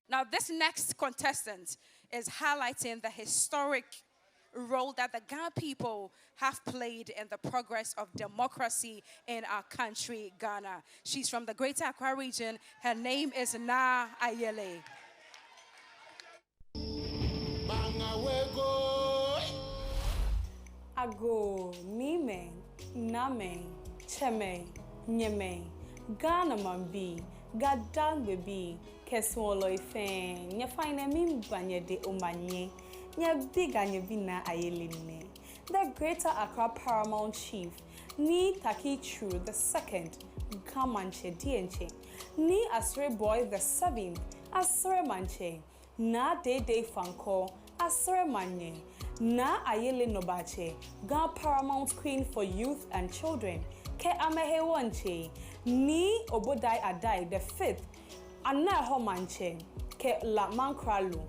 Now, this next contestant is highlighting the historic role that the Ghana people have played in the progress of democracy in our country, Ghana. She's from the Greater Accra region. Her name is Naa Ayeley. Ago, mime, name, cheme, nyeme, Ghana mambi, gadang baby, keswolo ifen, nya fine mim banye de omanye, nya big anya bina ayeline. The Greater Accra Paramount Chief, ni Taki True the second, Gamanche Dienche, ni Asre Boy the seventh, Asre Manche, na Dede Fanko, Asre Manye. Naa Ayeley Nobache, Ghana Paramount Queen for Youth and Children, Ke Amehe Wanche, Ni Obodai Adai the fifth, Anna Homanche, Ke La Mankralo,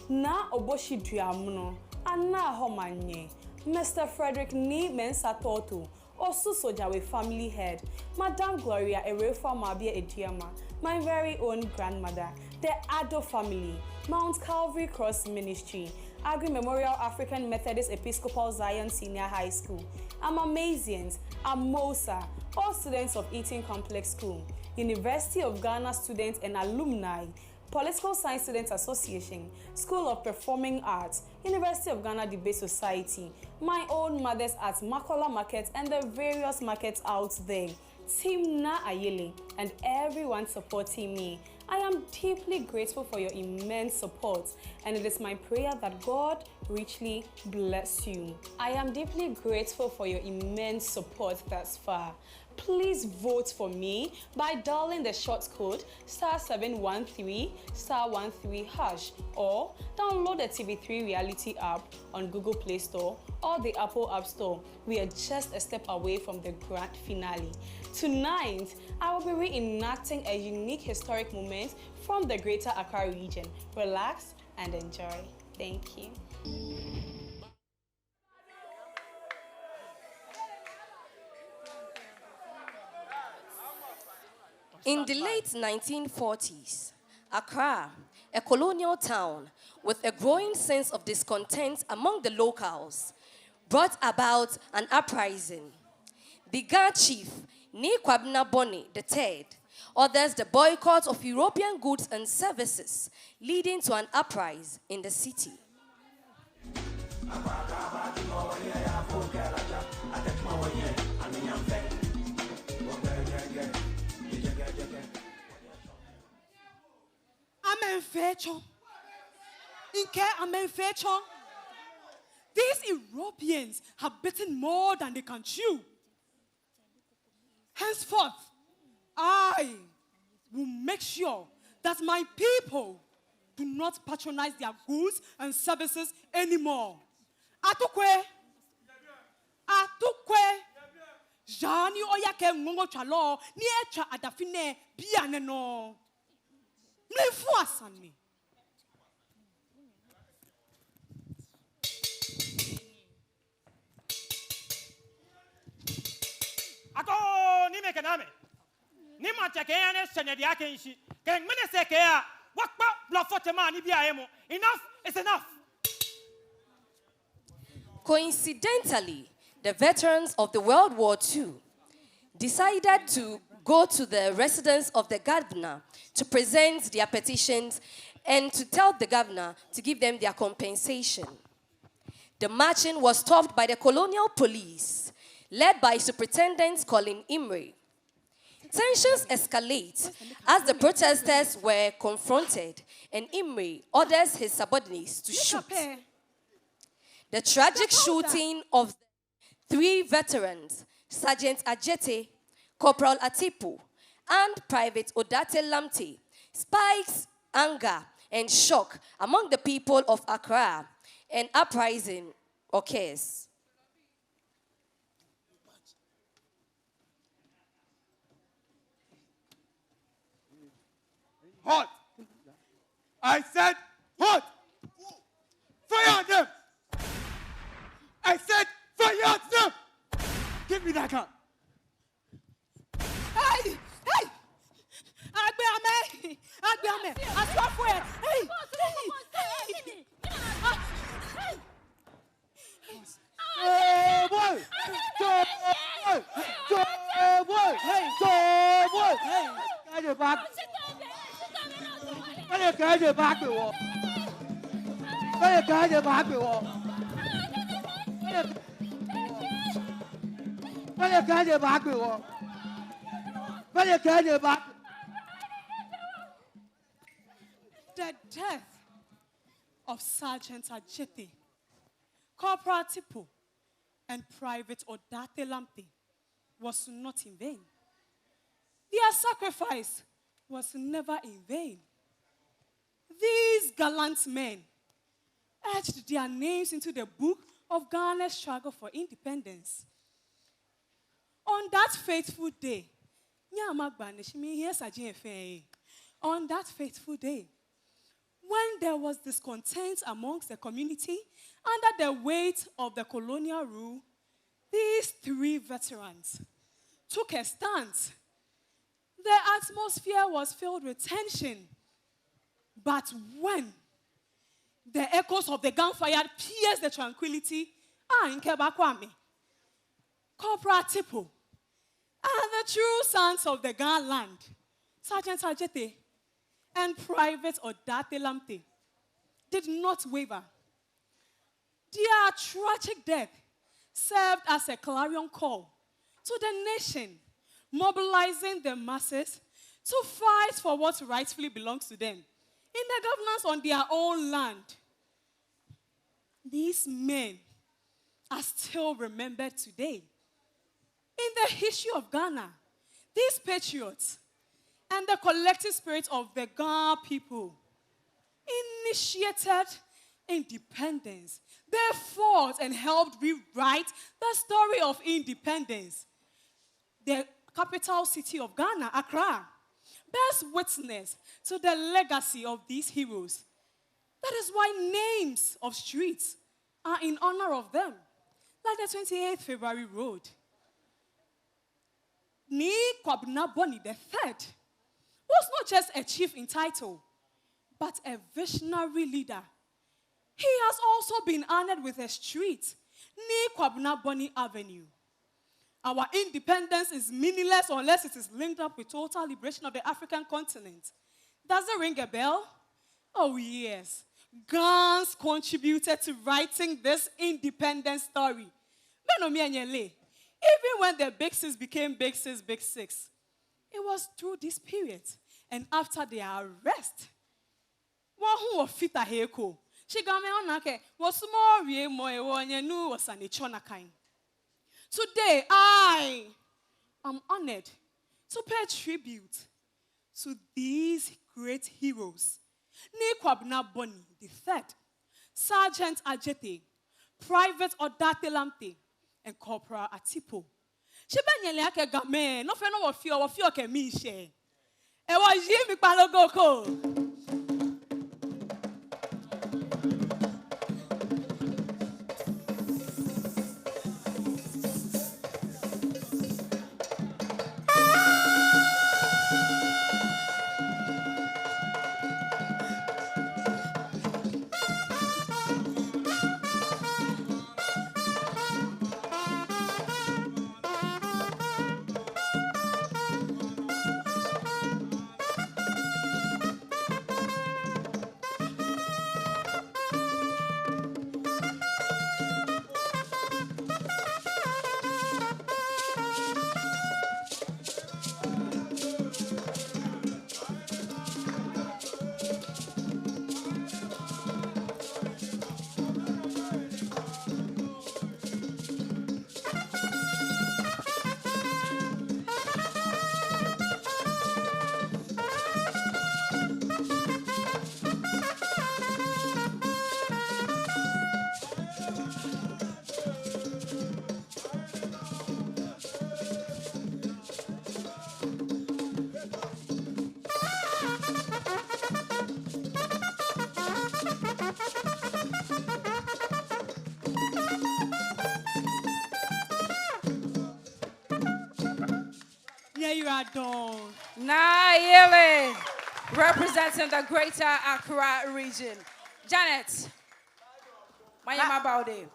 Na Oboshi Duamuno, Anna Homanye, Mr. Frederick Ni Mensa Toto, Osu Sojawe family head, Madame Gloria Erefa Mabia Ediama, my very own grandmother, the Ado family, Mount Calvary Cross Ministry, Agri Memorial African Methodist Episcopal Zion Senior High School, Amazians, Amosa, all students of Eaton Complex School, University of Ghana students and alumni, Political Science Students Association, School of Performing Arts, University of Ghana Debate Society, my own mothers at Makola Market and the various markets out there, Team Naa Ayeley, and everyone supporting me. I am deeply grateful for your immense support, and it is my prayer that God richly bless you. I am deeply grateful for your immense support thus far. Please vote for me by dialing the short code *713*13# or download the TV3 Reality app on Google Play Store or the Apple App Store. We are just a step away from the grand finale. Tonight, I will be reenacting a unique historic moment from the Greater Accra region. Relax and enjoy. Thank you. In the late 1940s, Accra, a colonial town with a growing sense of discontent among the locals, brought about an uprising. The Ga chief, Nii Kwabena Boni III, orders the boycott of European goods and services, leading to an uprising in the city. These Europeans have bitten more than they can chew. Henceforth, I will make sure that my people do not patronize their goods and services anymore. Atukwe, Jani oyake ngongo chalo ni echa adafine biane no. Mlefu asani. Ato ni mekaname. Ni machake ane senedi ake nshi. Keng mene sekea wakpa blafote ma ni biaemo. Enough is enough. Coincidentally, the veterans of the World War II decided to go to the residence of the governor to present their petitions and to tell the governor to give them their compensation. The marching was stopped by the colonial police, led by Superintendent Colin Imre. Tensions escalate as the protesters were confronted, and Imre orders his subordinates to shoot. The tragic shooting of the three veterans, Sergeant Ajete, Corporal Atipu, and Private Odate Lamte, spikes anger and shock among the people of Accra, and uprising occurs. Hot! I said hot! Fire on them! I said fire on them! Give me that gun! Hey! death of Sergeant Ajete, Corporal Tipo, and Private Odate Lamte was not in vain. Their sacrifice was never in vain. These gallant men etched their names into the book of Ghana's struggle for independence. On that fateful day, on that fateful day, when there was discontent amongst the community under the weight of the colonial rule, these three veterans took a stance. The atmosphere was filled with tension. But when the echoes of the gunfire pierced the tranquility, Corporal Tipo and the true sons of the Ghana land, Sergeant Ajete and Private Odate Lamte, did not waver. Their tragic death served as a clarion call to the nation, mobilizing the masses to fight for what rightfully belongs to them in the governance on their own land. These men are still remembered today. In the history of Ghana, these patriots and the collective spirit of the Ghana people initiated independence. They fought and helped rewrite the story of independence. The capital city of Ghana, Accra, bears witness to the legacy of these heroes. That is why names of streets are in honor of them, like the 28th February Road. Nii Kwabena Boni III was not just a chief in title, but a visionary leader. He has also been honored with a street, Nii Kwabena Boni Avenue. Our independence is meaningless unless it is linked up with total liberation of the African continent. Does it ring a bell? Oh, yes. Gans contributed to writing this independence story. Even when the Big Six became Big Six, Big Six, it was through this period and after their arrest. Today, I am honored to pay tribute to these great heroes. Nii Kwabena Boni III, Sergeant Ajete, Private Odate Lamte, and Corporal Atipo. Shebanyele ake game, no fe no wofio ke mi she. E wa yimi palogoko. You are done. Naa Ayeley, representing the greater Accra region. Janet, Mayama Baude.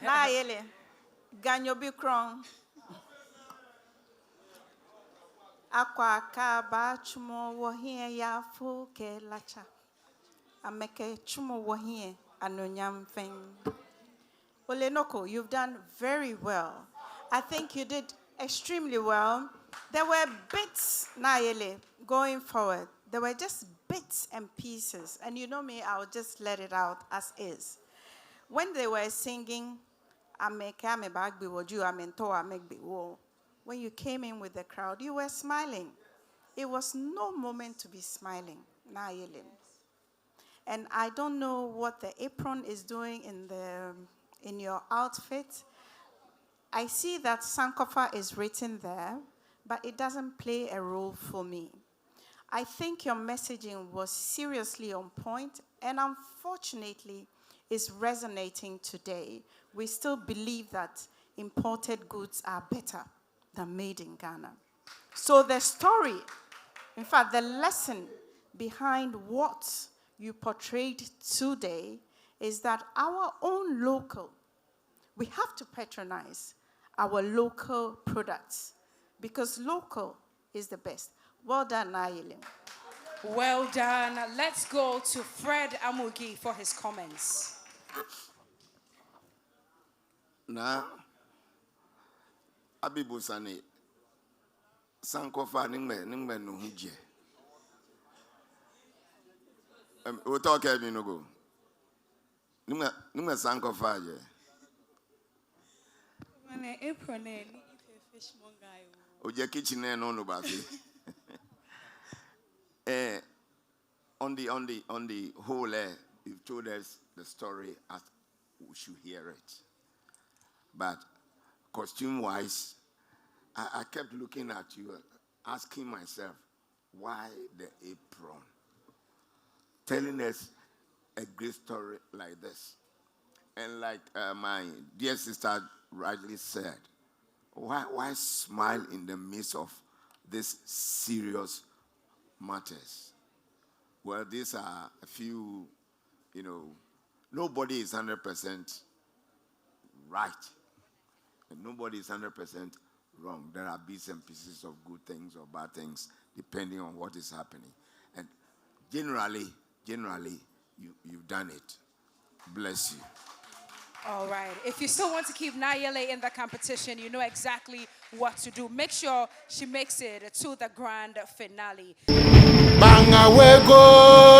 Naa Ayeley, Ganyo Bikron. Aqua kaba chumo wahie ya fuke lacha. Ameke chumo wahie anonyam feng. Olenoko, you've done very well. I think you did extremely well. There were bits, Naa Ayeley, going forward. There were just bits and pieces. And you know me, I'll just let it out as is. When they were singing, when you came in with the crowd, you were smiling. It was no moment to be smiling, Naa Ayeley. And I don't know what the apron is doing in your outfit. I see that Sankofa is written there, but it doesn't play a role for me. I think your messaging was seriously on point, and unfortunately, is resonating today. We still believe that imported goods are better than made in Ghana. So the story, in fact, the lesson behind what you portrayed today is that our own local, we have to patronize our local products because local is the best. Well done, Naa Ayeley. Well done. Let's go to Fred Amugi for his comments. Na abibusane sankofa ningme no huje o talk e no go ningme sankofa je Mane apron ni fish mongai. o je kitchen no ba fi on the whole you've told us the story as we should hear it. But costume-wise, I kept looking at you, asking myself, why the apron? Telling us a great story like this. And like my dear sister rightly said, why smile in the midst of these serious matters? Well, these are a few, nobody is 100% right. And nobody is 100% wrong. There are bits and pieces of good things or bad things, depending on what is happening. And generally, you've done it. Bless you. All right. If you still want to keep Naa Ayeley in the competition, you know exactly what to do. Make sure she makes it to the grand finale. Banga we go.